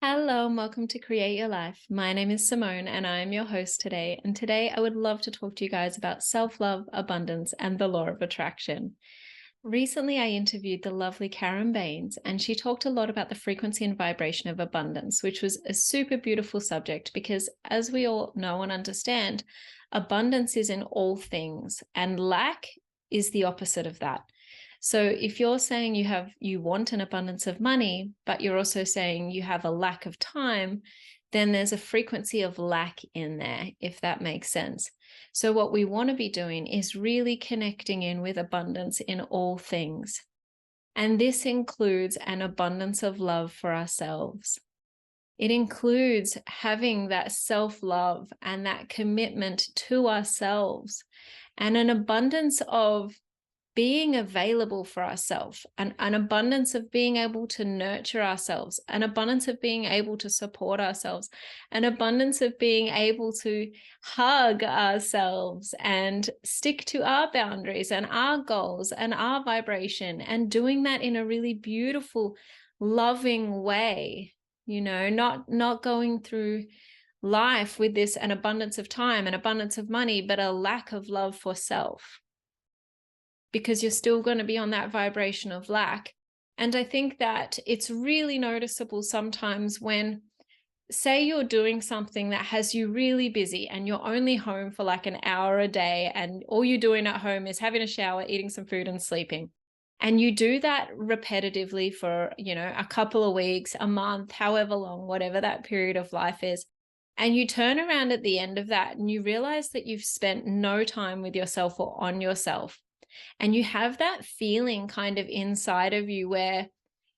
Hello, and welcome to Create Your Life. My name is Simone and I am your host today. And today I would love to talk to you guys about self-love, abundance, and the law of attraction. Recently, I interviewed the lovely Karen Baines, and she talked a lot about the frequency and vibration of abundance, which was a super beautiful subject because, as we all know and understand, abundance is in all things, and lack is the opposite of that. So if you're saying you want an abundance of money, but you're also saying you have a lack of time, then there's a frequency of lack in there, if that makes sense. So what we want to be doing is really connecting in with abundance in all things. And this includes an abundance of love for ourselves. It includes having that self-love and that commitment to ourselves and an abundance of being available for ourselves, an abundance of being able to nurture ourselves, an abundance of being able to support ourselves, an abundance of being able to hug ourselves and stick to our boundaries and our goals and our vibration, and doing that in a really beautiful, loving way, not going through life with an abundance of time, an abundance of money, but a lack of love for self, because you're still going to be on that vibration of lack. And I think that it's really noticeable sometimes when, say, you're doing something that has you really busy and you're only home for like an hour a day, and all you're doing at home is having a shower, eating some food, and sleeping. And you do that repetitively for, a couple of weeks, a month, however long, whatever that period of life is. And you turn around at the end of that and you realize that you've spent no time with yourself or on yourself. And you have that feeling kind of inside of you where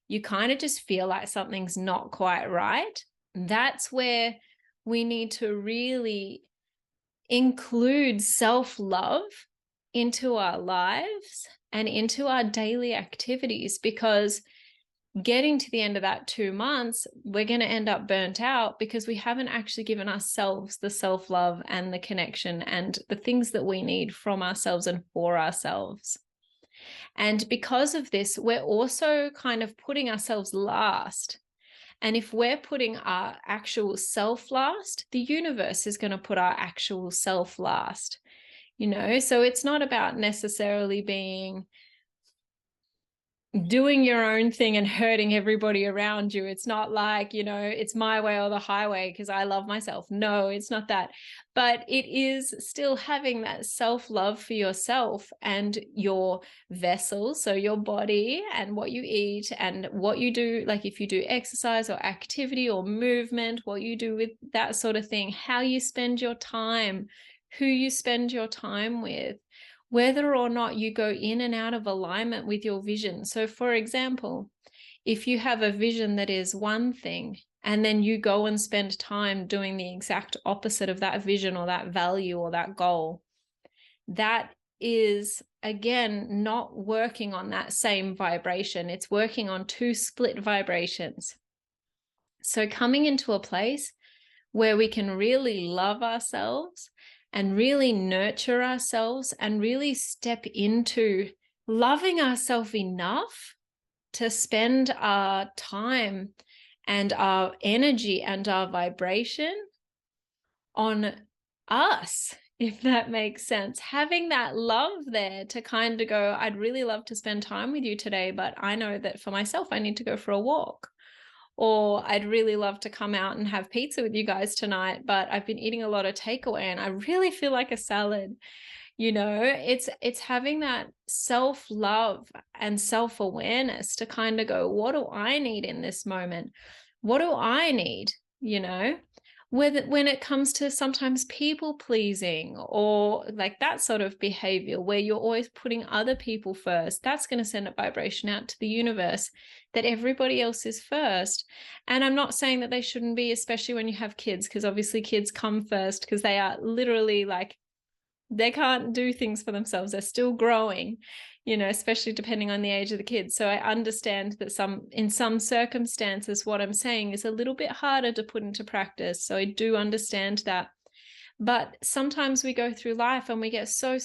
you kind of just feel like something's not quite right. That's where we need to really include self-love into our lives and into our daily activities, because getting to the end of that 2 months, we're going to end up burnt out because we haven't actually given ourselves the self-love and the connection and the things that we need from ourselves and for ourselves. And because of this, we're also kind of putting ourselves last. And if we're putting our actual self last, the universe is going to put our actual self last. So it's not about necessarily doing your own thing and hurting everybody around you. It's not like, it's my way or the highway because I love myself. No, it's not that. But it is still having that self-love for yourself and your vessel, so your body and what you eat and what you do, like if you do exercise or activity or movement, what you do with that sort of thing, how you spend your time, who you spend your time with, whether or not you go in and out of alignment with your vision. So for example, if you have a vision that is one thing, and then you go and spend time doing the exact opposite of that vision or that value or that goal, that is, again, not working on that same vibration. It's working on two split vibrations. So coming into a place where we can really love ourselves and really nurture ourselves and really step into loving ourselves enough to spend our time and our energy and our vibration on us, if that makes sense. Having that love there to kind of go, I'd really love to spend time with you today, but I know that for myself, I need to go for a walk. Or I'd really love to come out and have pizza with you guys tonight, but I've been eating a lot of takeaway and I really feel like a salad. It's having that self-love and self-awareness to kind of go, what do I need in this moment? What do I need? When it comes to sometimes people pleasing or like that sort of behavior where you're always putting other people first, that's going to send a vibration out to the universe that everybody else is first. And I'm not saying that they shouldn't be, especially when you have kids, because obviously kids come first because they are literally like, they can't do things for themselves. They're still growing, especially depending on the age of the kids. So I understand that in some circumstances, what I'm saying is a little bit harder to put into practice. So I do understand that. But sometimes we go through life and we get so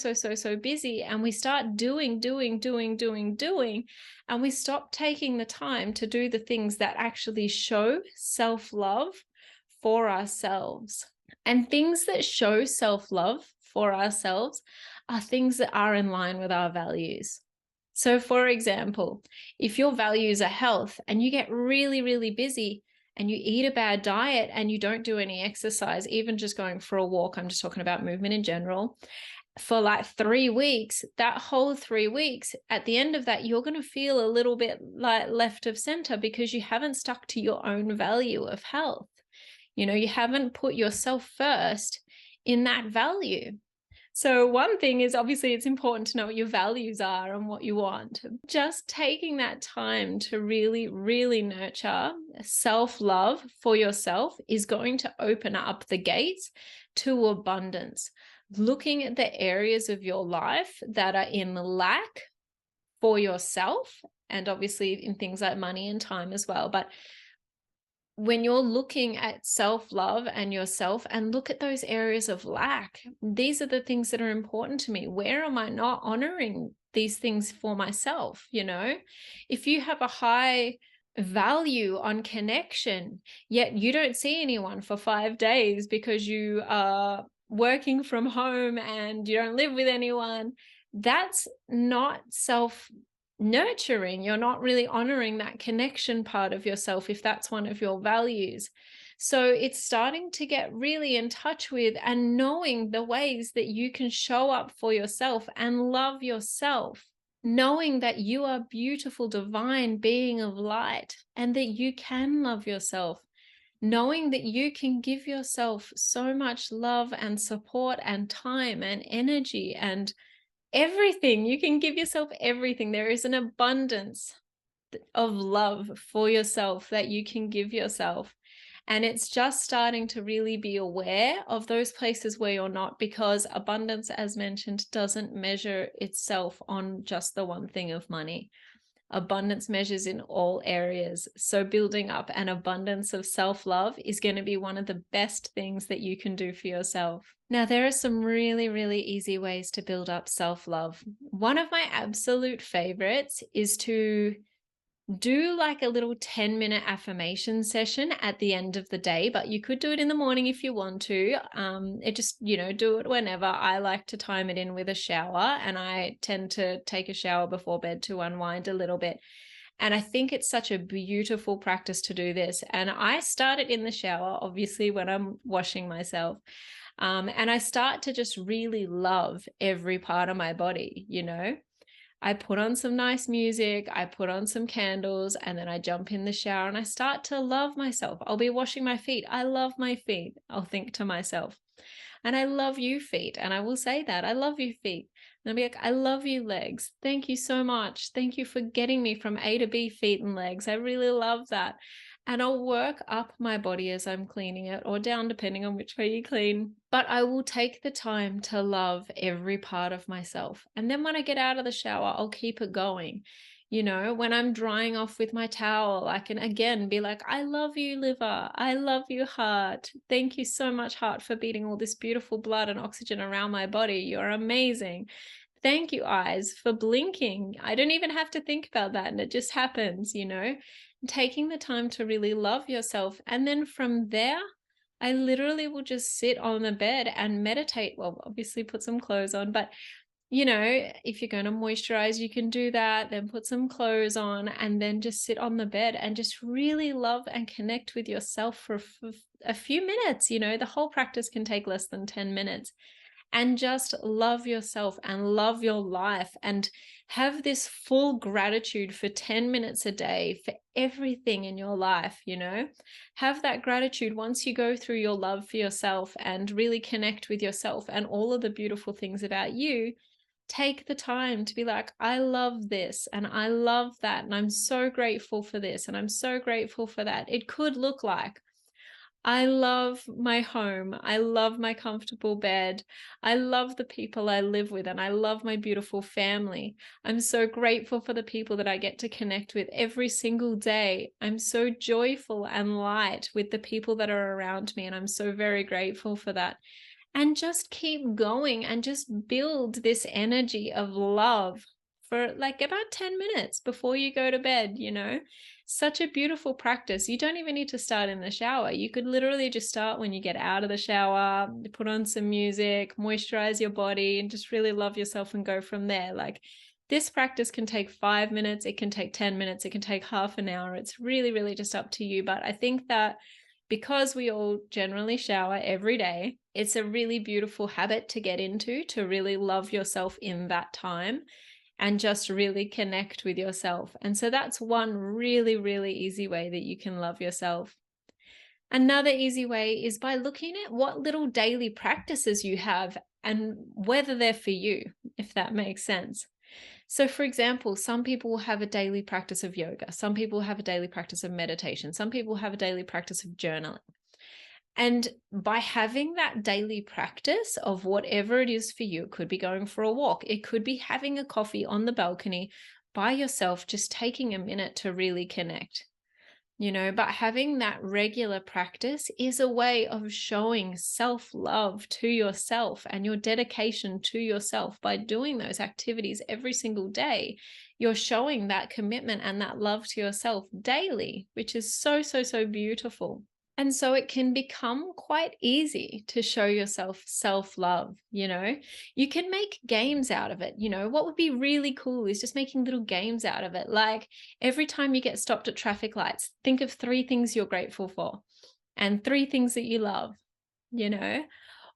busy, and we start doing, and we stop taking the time to do the things that actually show self-love for ourselves. And things that show self-love for ourselves are things that are in line with our values. So for example, if your values are health and you get really busy and you eat a bad diet and you don't do any exercise, even just going for a walk, I'm just talking about movement in general, for like 3 weeks, that whole 3 weeks, at the end of that, you're going to feel a little bit like left of center because you haven't stuck to your own value of health. You haven't put yourself first in that value. So one thing is, obviously it's important to know what your values are and what you want. Just taking that time to really nurture self-love for yourself is going to open up the gates to abundance. Looking at the areas of your life that are in lack for yourself, and obviously in things like money and time as well. But when you're looking at self-love and yourself, and look at those areas of lack, these are the things that are important to me. Where am I not honoring these things for myself? If you have a high value on connection, yet you don't see anyone for 5 days because you are working from home and you don't live with anyone, that's not nurturing. You're not really honoring that connection part of yourself if that's one of your values. So it's starting to get really in touch with and knowing the ways that you can show up for yourself and love yourself, knowing that you are beautiful, divine being of light, and that you can love yourself, knowing that you can give yourself so much love and support and time and energy and everything. You can give yourself everything. There is an abundance of love for yourself that you can give yourself. And it's just starting to really be aware of those places where you're not, because abundance, as mentioned, doesn't measure itself on just the one thing of money. Abundance measures in all areas. So building up an abundance of self-love is going to be one of the best things that you can do for yourself. Now, there are some really easy ways to build up self-love. One of my absolute favorites is to do like a little 10-minute affirmation session at the end of the day, but you could do it in the morning if you want to. It just, do it whenever. I like to time it in with a shower, and I tend to take a shower before bed to unwind a little bit. And I think it's such a beautiful practice to do this. And I start it in the shower, obviously, when I'm washing myself. And I start to just really love every part of my body, I put on some nice music, I put on some candles, and then I jump in the shower and I start to love myself. I'll be washing my feet. I love my feet. I'll think to myself. And I love you, feet. And I will say that. I love you, feet. And I'll be like, I love you, legs. Thank you so much. Thank you for getting me from A to B, feet and legs. I really love that. And I'll work up my body as I'm cleaning it, or down, depending on which way you clean. But I will take the time to love every part of myself. And then when I get out of the shower, I'll keep it going. When I'm drying off with my towel, I can again be like, I love you, liver. I love you, heart. Thank you so much, heart, for beating all this beautiful blood and oxygen around my body. You're amazing. Thank you, eyes, for blinking. I don't even have to think about that, and it just happens, taking the time to really love yourself. And then from there, I literally will just sit on the bed and meditate. Well, obviously put some clothes on, but if you're going to moisturize, you can do that, then put some clothes on, and then just sit on the bed and just really love and connect with yourself for a few minutes. The whole practice can take less than 10 minutes. And just love yourself and love your life, and have this full gratitude for 10 minutes a day for everything in your life. Have that gratitude once you go through your love for yourself and really connect with yourself and all of the beautiful things about you. Take the time to be like, I love this and I love that, and I'm so grateful for this and I'm so grateful for that. It could look like, I love my home. I love my comfortable bed. I love the people I live with, and I love my beautiful family. I'm so grateful for the people that I get to connect with every single day. I'm so joyful and light with the people that are around me, and I'm so very grateful for that. and just keep going and just build this energy of love for like about 10 minutes before you go to bed, Such a beautiful practice. You don't even need to start in the shower. You could literally just start when you get out of the shower, put on some music, moisturize your body, and just really love yourself and go from there. Like, this practice can take 5 minutes, it can take 10 minutes, it can take half an hour. It's really, really just up to you. But I think that because we all generally shower every day, it's a really beautiful habit to get into, to really love yourself in that time and just really connect with yourself. And so that's one really, really easy way that you can love yourself. Another easy way is by looking at what little daily practices you have and whether they're for you, if that makes sense. So, for example, some people have a daily practice of yoga. Some people have a daily practice of meditation. Some people have a daily practice of journaling. And by having that daily practice of whatever it is for you, it could be going for a walk, it could be having a coffee on the balcony by yourself, just taking a minute to really connect. But having that regular practice is a way of showing self-love to yourself and your dedication to yourself. By doing those activities every single day, you're showing that commitment and that love to yourself daily, which is so, so, so beautiful. And so it can become quite easy to show yourself self-love, You can make games out of it, What would be really cool is just making little games out of it. Like, every time you get stopped at traffic lights, think of 3 things you're grateful for and 3 things that you love, you know?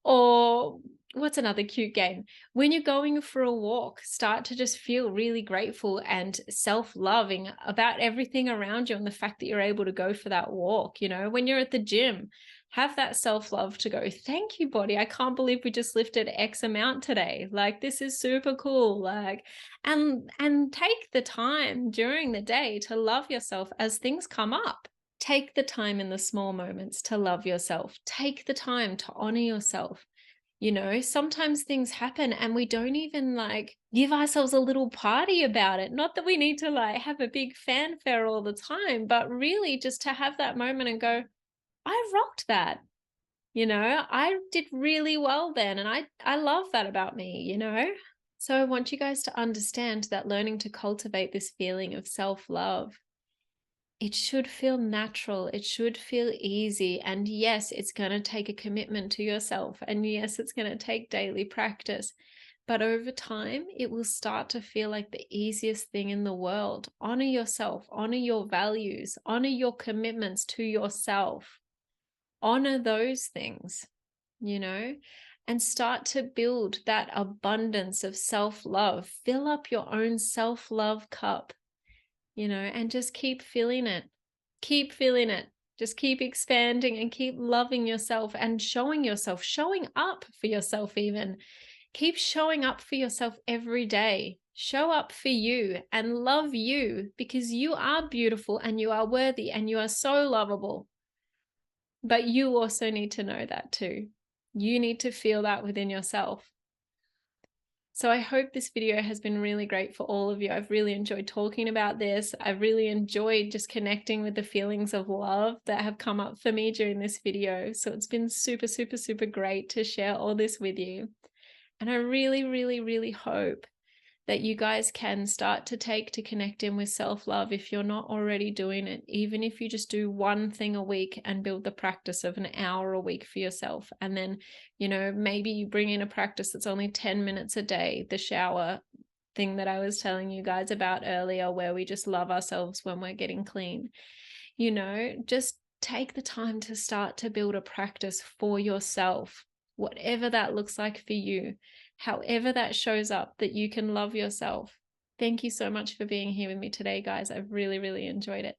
Or what's another cute game? When you're going for a walk, start to just feel really grateful and self-loving about everything around you and the fact that you're able to go for that walk. When you're at the gym, have that self-love to go, thank you, body. I can't believe we just lifted X amount today. Like, this is super cool. Like, and take the time during the day to love yourself as things come up. Take the time in the small moments to love yourself. Take the time to honor yourself. Sometimes things happen and we don't even give ourselves a little party about it. Not that we need to have a big fanfare all the time, but really just to have that moment and go, I rocked that. I did really well then. And I love that about me, So I want you guys to understand that learning to cultivate this feeling of self-love, it should feel natural. It should feel easy. And yes, it's going to take a commitment to yourself. And yes, it's going to take daily practice. But over time, it will start to feel like the easiest thing in the world. Honor yourself, honor your values, honor your commitments to yourself. Honor those things, and start to build that abundance of self-love. Fill up your own self-love cup. And just keep feeling it. Keep feeling it. Just keep expanding and keep loving yourself and showing up for yourself even. Keep showing up for yourself every day. Show up for you and love you, because you are beautiful and you are worthy and you are so lovable. But you also need to know that too. You need to feel that within yourself. So I hope this video has been really great for all of you. I've really enjoyed talking about this. I've really enjoyed just connecting with the feelings of love that have come up for me during this video. So it's been super, super, super great to share all this with you. And I really, really, really hope that you guys can start to take to connecting with self-love if you're not already doing it. Even if you just do one thing a week and build the practice of an hour a week for yourself. And then, maybe you bring in a practice that's only 10 minutes a day, the shower thing that I was telling you guys about earlier, where we just love ourselves when we're getting clean. Just take the time to start to build a practice for yourself, whatever that looks like for you. However that shows up, that you can love yourself. Thank you so much for being here with me today, guys. I've really, really enjoyed it.